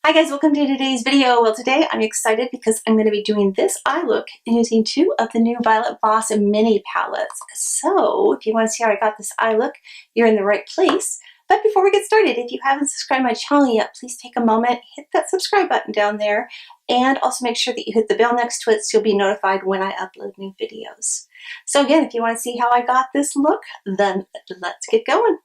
Hi guys, welcome to today's video. Well, today I'm excited because I'm going to be doing this eye look using two of the new Violet Voss mini palettes. So if you want to see how I got this eye look, you're in the right place. But before we get started, if you haven't subscribed to my channel yet, please take a moment, hit that subscribe button down there, and also make sure that you hit the bell next to it so you'll be notified when I upload new videos. So again, if you want to see how I got this look, then let's get going.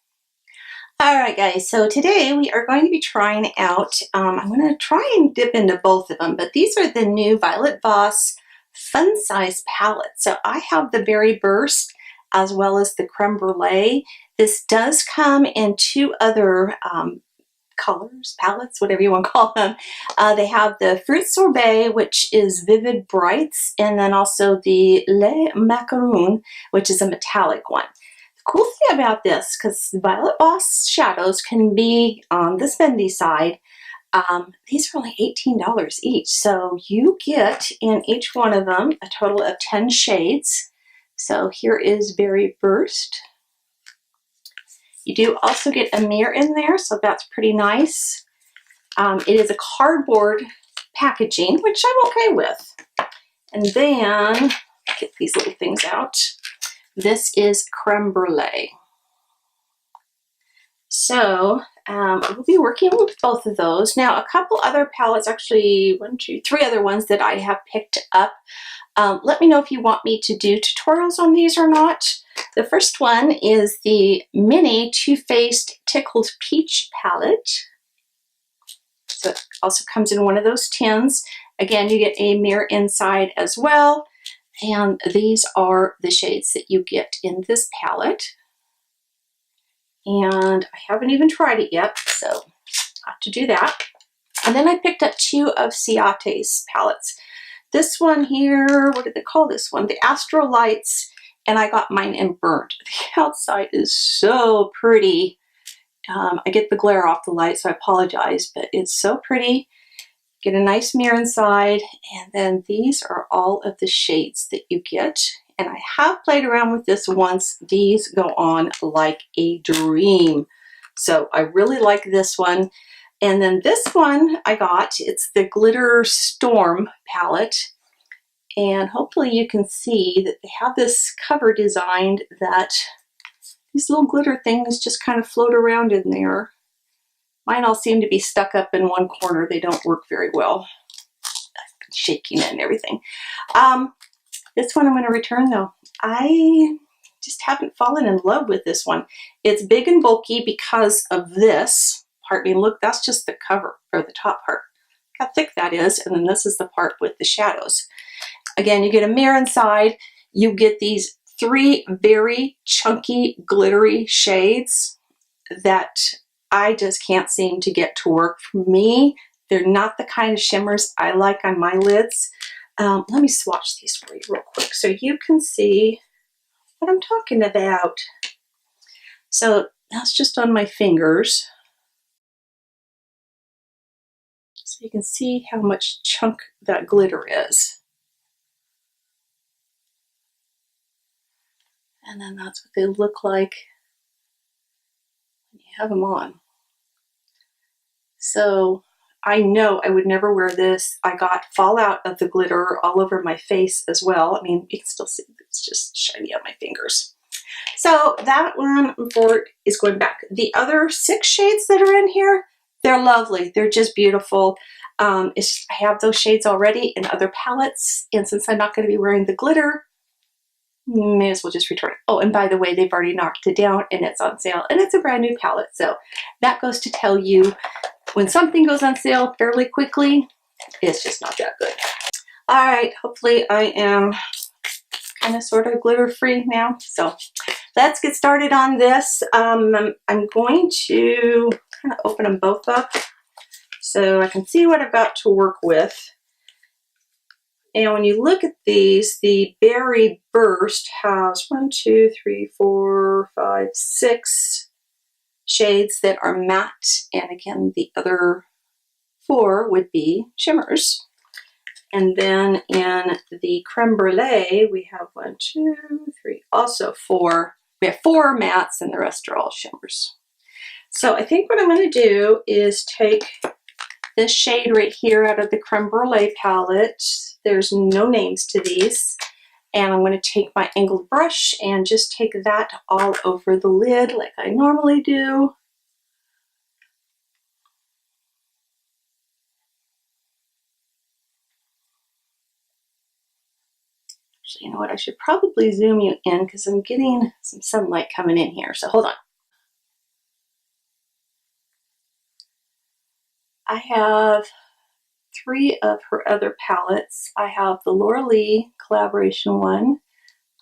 Alright guys, so today we are going to be trying out, I'm going to try and dip into both of them, but these are the new Violet Voss Fun Size palettes. So I have the Berry Burst as well as the Crème Brulee. This does come in two other colors, palettes, whatever you want to call them. They have the Fruit Sorbet, which is Vivid Brights, and then also the Le Macaron, which is a metallic one. Cool thing about this, because Violet Voss shadows can be on the spendy side, these are only $18 each. So you get in each one of them a total of 10 shades. So here is Berry Burst. You do also get a mirror in there, so that's pretty nice. It is a cardboard packaging, which I'm okay with. And then, get these little things out. This is Crème Brulee. So we'll be working with both of those. Now a couple other palettes, actually three other ones that I have picked up. Let me know if you want me to do tutorials on these or not. The first one is the mini Too Faced Tickled Peach palette. So it also comes in one of those tins. Again, you get a mirror inside as well. And these are the shades that you get in this palette. And I haven't even tried it yet, so I'll have to do that. And then I picked up two of Ciate's palettes. This one here, what did they call this one? The Astro Lights, and I got mine in burnt. The outside is so pretty. I get the glare off the light, so I apologize, but it's so pretty. Get a nice mirror inside, and then these are all of the shades that you get. And I have played around with this once. These go on like a dream. So I really like this one. And then this one I got, it's the Glitter Storm palette. And hopefully you can see that they have this cover designed that these little glitter things just kind of float around in there. Mine all seem to be stuck up in one corner. They don't work very well. Shaking it and everything. This one I'm going to return though. I just haven't fallen in love with this one. It's big and bulky because of this part. I mean, look, that's just the cover, or the top part. Look how thick that is. And then this is the part with the shadows. Again, you get a mirror inside. You get these three very chunky, glittery shades that I just can't seem to get to work for me. They're not the kind of shimmers I like on my lids. Let me swatch these for you real quick so you can see what I'm talking about. So that's just on my fingers. So you can see how much chunk that glitter is. And then that's what they look like when you have them on. So I know I would never wear this. I got fallout of the glitter all over my face as well. I mean, you can still see it's just shiny on my fingers. So that one is going back. The other 6 shades that are in here, they're lovely. They're just beautiful. I have those shades already in other palettes. And since I'm not going to be wearing the glitter, may as well just return it. Oh, and by the way, they've already knocked it down and it's on sale. And it's a brand new palette. So that goes to tell you when something goes on sale fairly quickly, it's just not that good. All right, hopefully I am kind of sort of glitter free now. So let's get started on this. I'm going to kind of open them both up so I can see what I've got to work with. And when you look at these, the Berry Burst has 1, 2, 3, 4, 5, 6 shades that are matte, and again the other 4 would be shimmers. And then in the Crème Brulee we have 1, 2, 3, also 4. We have 4 mattes and the rest are all shimmers. So I think what I'm going to do is take this shade right here out of the Crème Brulee palette. There's no names to these. And I'm going to take my angled brush and just take that all over the lid like I normally do. Actually, you know what? I should probably zoom you in because I'm getting some sunlight coming in here. So hold on. I have 3 of her other palettes. I have the Laura Lee collaboration one.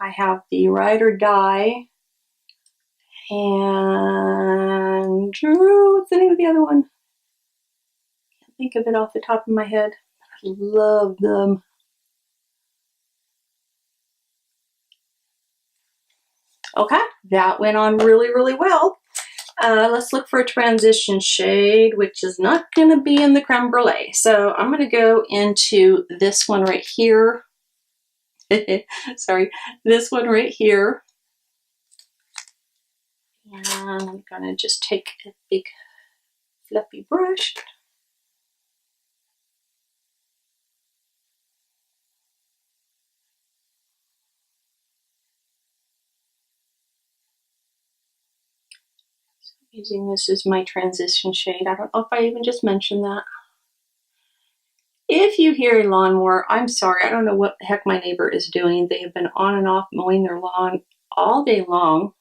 I have the Ride or Die. And what's the name of the other one? Can't think of it off the top of my head. I love them. Okay, that went on really, really well. Let's look for a transition shade, which is not going to be in the Crème Brulee. So I'm going to go into this one right here. Sorry, this one right here. And I'm going to just take a big fluffy brush. Using this as my transition shade. I don't know if I even just mentioned that. If you hear a lawnmower, I'm sorry. I don't know what the heck my neighbor is doing. They have been on and off mowing their lawn all day long.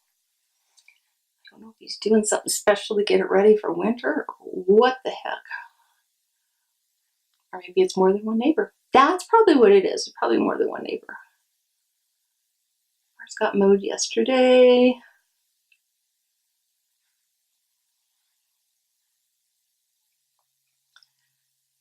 I don't know if he's doing something special to get it ready for winter or what the heck. Or maybe it's more than one neighbor. That's probably what it is. It's probably more than one neighbor. Ours got mowed yesterday.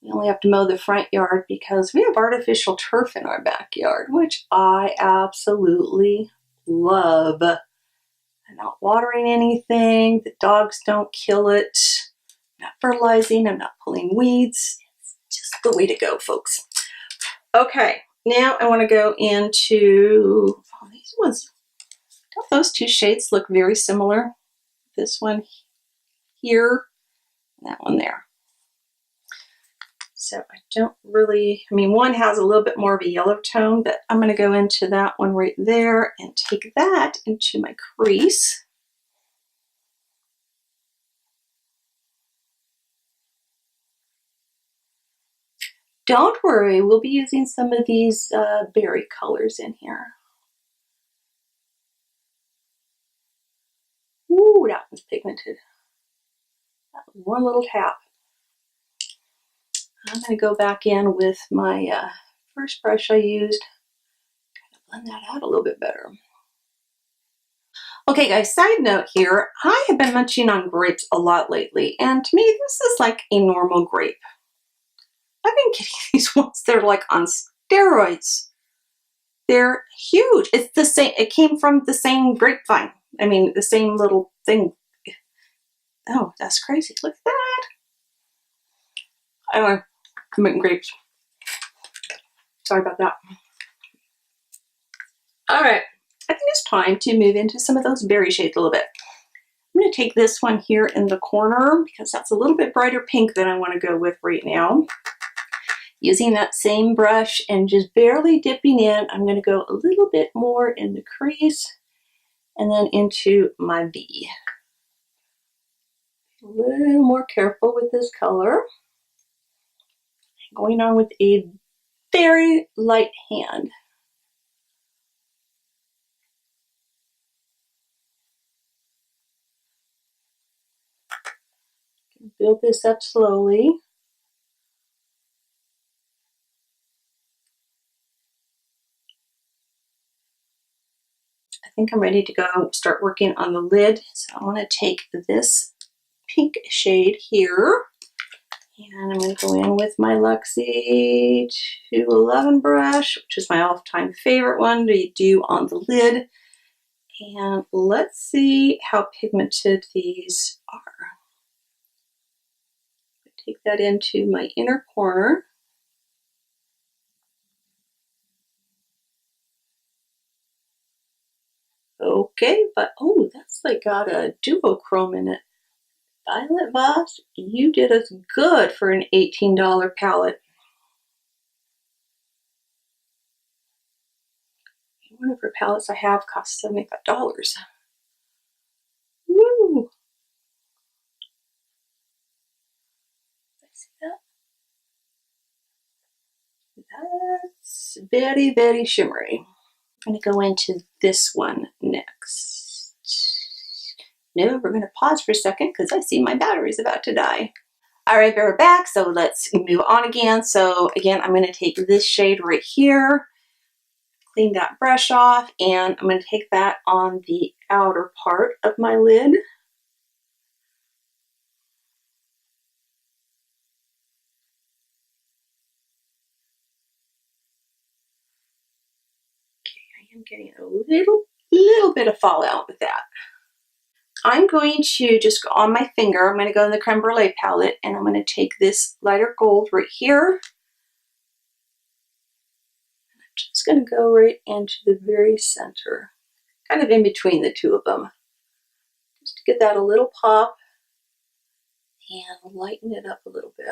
We only have to mow the front yard because we have artificial turf in our backyard, which I absolutely love. I'm not watering anything. The dogs don't kill it. I'm not fertilizing. I'm not pulling weeds. It's just the way to go, folks. Okay, now I want to go into these ones. Don't those 2 shades look very similar? This one here and that one there. So I don't really, I mean, one has a little bit more of a yellow tone, but I'm going to go into that one right there and take that into my crease. Don't worry, we'll be using some of these berry colors in here. Ooh, that one's pigmented. That was one little tap. I'm going to go back in with my first brush I used. Kind of blend that out a little bit better. Okay guys, side note here, I have been munching on grapes a lot lately, and to me this is like a normal grape. I've been getting these ones that are like on steroids. They're huge. It's the same, it came from the same grapevine. I mean, the same little thing. Oh, that's crazy. Look at that. I don't know. I'm making grapes. Sorry about that. All right. I think it's time to move into some of those berry shades a little bit. I'm going to take this one here in the corner because that's a little bit brighter pink than I want to go with right now. Using that same brush and just barely dipping in, I'm going to go a little bit more in the crease and then into my V. A little more careful with this color. Going on with a very light hand. Build this up slowly. I think I'm ready to go start working on the lid. So I want to take this pink shade here and I'm going to go in with my Luxie 211 brush, which is my all-time favorite one to do on the lid. And let's see how pigmented these are. Take that into my inner corner. Okay, but oh, that's like got a duochrome in it. Violet Voss, you did us good for an $18 palette. One of her palettes I have costs $75. Woo! See that? That's very, very shimmery. I'm going to go into this one next. No, we're going to pause for a second because I see my battery's about to die. All right, we're back, so let's move on again. So again, I'm going to take this shade right here, clean that brush off, and I'm going to take that on the outer part of my lid. I'm getting a little bit of fallout with that. I'm going to just go on my finger. I'm going to go in the Crème Brulee palette, and I'm going to take this lighter gold right here. I'm just going to go right into the very center, kind of in between the two of them, just to get that a little pop and lighten it up a little bit.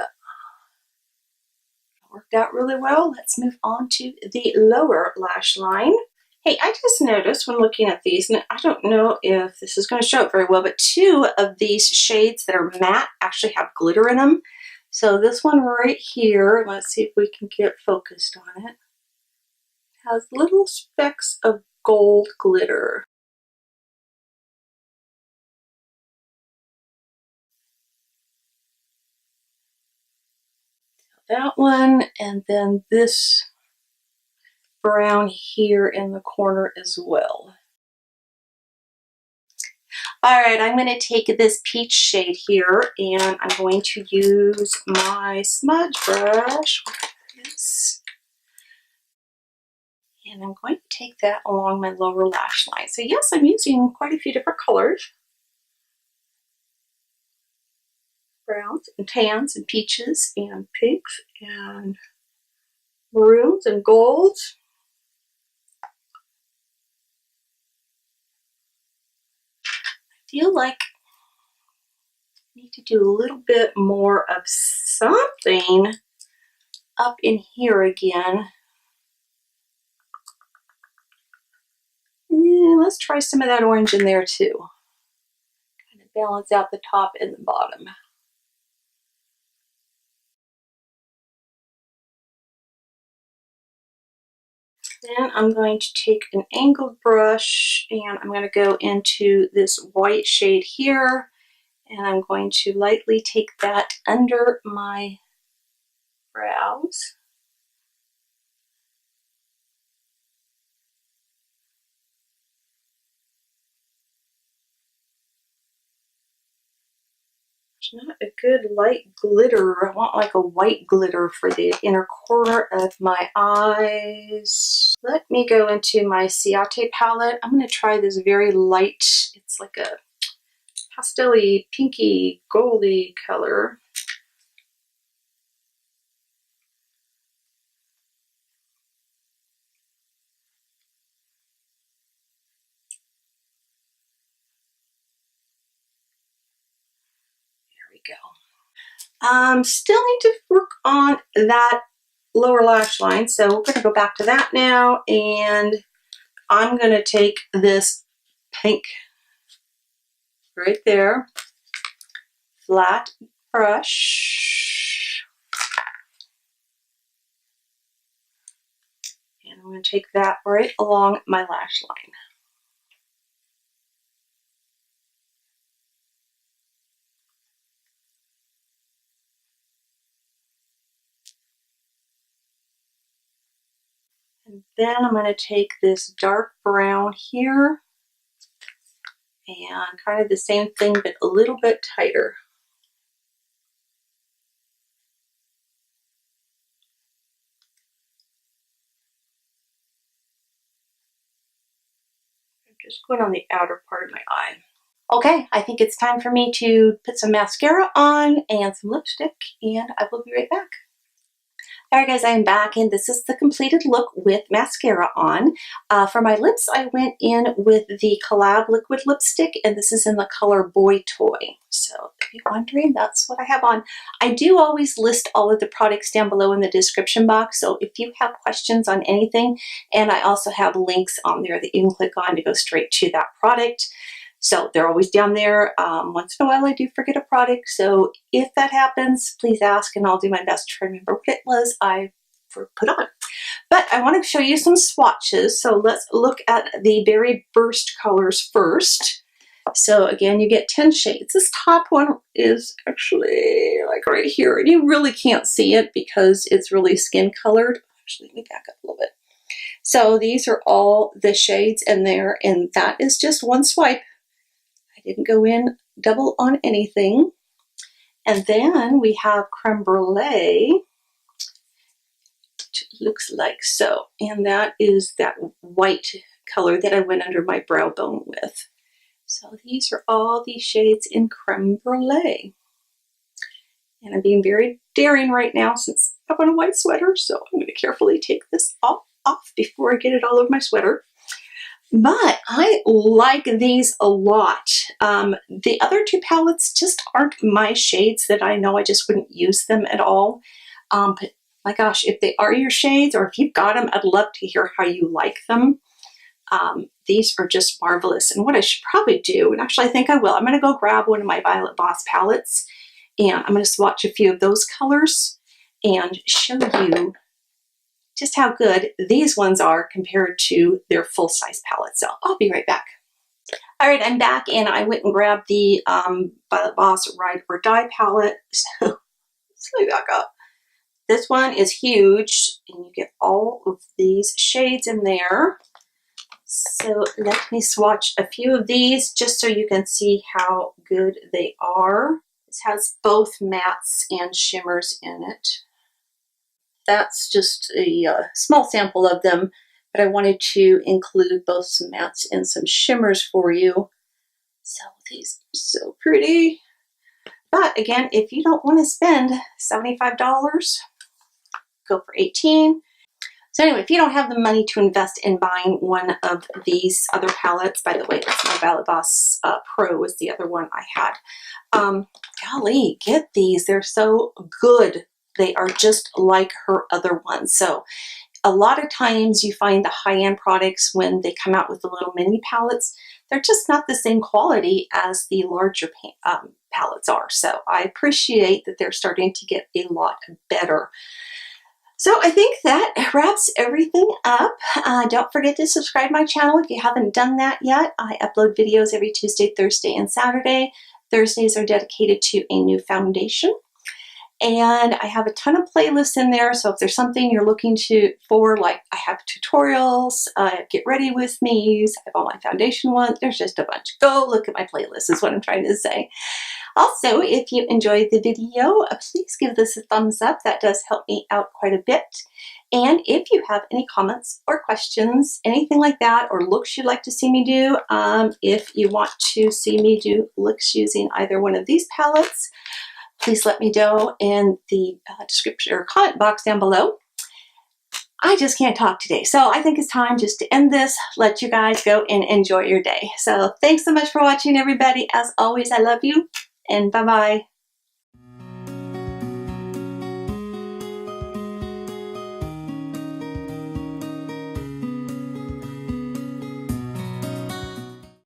Worked out really well. Let's move on to the lower lash line. Hey, I just noticed when looking at these, and I don't know if this is going to show up very well, but two of these shades that are matte actually have glitter in them. So this one right here, let's see if we can get focused on it, has little specks of gold glitter. That one, and then this brown here in the corner as well. All right, I'm going to take this peach shade here, and I'm going to use my smudge brush. And I'm going to take that along my lower lash line. So yes, I'm using quite a few different colors. Browns and tans and peaches and pinks and maroons and golds. I feel like I need to do a little bit more of something up in here again. Yeah, let's try some of that orange in there too. Kind of balance out the top and the bottom. Then I'm going to take an angled brush and I'm going to go into this white shade here, and I'm going to lightly take that under my brows. It's not a good light glitter. I want like a white glitter for the inner corner of my eyes. Let me go into my Ciate palette. I'm going to try this very light, it's like a pastel-y, pinky, goldy color. There we go. Still need to work on that lower lash line, so we're going to go back to that now, and I'm going to take this pink right there, flat brush, and I'm going to take that right along my lash line. And then I'm going to take this dark brown here and kind of the same thing, but a little bit tighter. I'm just going on the outer part of my eye. Okay, I think it's time for me to put some mascara on and some lipstick, and I will be right back. Alright guys, I am back and this is the completed look with mascara on. For my lips, I went in with the Collab liquid lipstick and this is in the color Boy Toy. So if you're wondering, that's what I have on. I do always list all of the products down below in the description box, so if you have questions on anything, and I also have links on there that you can click on to go straight to that product. So they're always down there. Once in a while I do forget a product, so if that happens, please ask and I'll do my best to remember what it was I put on. But I want to show you some swatches, so let's look at the Berry Burst colors first. So again, you get 10 shades. This top one is actually like right here, and you really can't see it because it's really skin colored. Actually, let me back up a little bit. So these are all the shades in there, and that is just one swipe. I didn't go in double on anything. And then we have Crème Brulee, which looks like so. And that is that white color that I went under my brow bone with. So these are all the shades in Crème Brulee. And I'm being very daring right now since I have on a white sweater, so I'm going to carefully take this off before I get it all over my sweater. But I like these a lot. The other two palettes just aren't my shades that I know. I just wouldn't use them at all. But my gosh, if they are your shades or if you've got them, I'd love to hear how you like them. These are just marvelous. And what I should probably do, and actually I think I will, I'm going to go grab one of my Violet Voss palettes and I'm going to swatch a few of those colors and show you just how good these ones are compared to their full-size palette. So I'll be right back. All right, I'm back and I went and grabbed the Violet Voss Ride or Die palette. So let's let me back up. This one is huge and you get all of these shades in there. So let me swatch a few of these just so you can see how good they are. This has both mattes and shimmers in it. That's just a small sample of them, but I wanted to include both some mattes and some shimmers for you. So these are so pretty. But again, if you don't want to spend $75, go for $18. So anyway, if you don't have the money to invest in buying one of these other palettes, by the way, that's my Violet Voss Pro was the other one I had. Golly, get these. They're so good. They are just like her other ones. So a lot of times you find the high-end products when they come out with the little mini palettes, they're just not the same quality as the larger palettes are. So I appreciate that they're starting to get a lot better. So I think that wraps everything up. Don't forget to subscribe to my channel if you haven't done that yet. I upload videos every Tuesday, Thursday, and Saturday. Thursdays are dedicated to a new foundation. And I have a ton of playlists in there, so if there's something you're looking for, like I have tutorials, get ready with me's, I have all my foundation ones, there's just a bunch. Go look at my playlist is what I'm trying to say. Also, if you enjoyed the video, please give this a thumbs up. That does help me out quite a bit. And if you have any comments or questions, anything like that, or looks you'd like to see me do, if you want to see me do looks using either one of these palettes, please let me know in the description or comment box down below. I just can't talk today, so I think it's time just to end this, let you guys go and enjoy your day. So thanks so much for watching, everybody. As always, I love you, and bye-bye.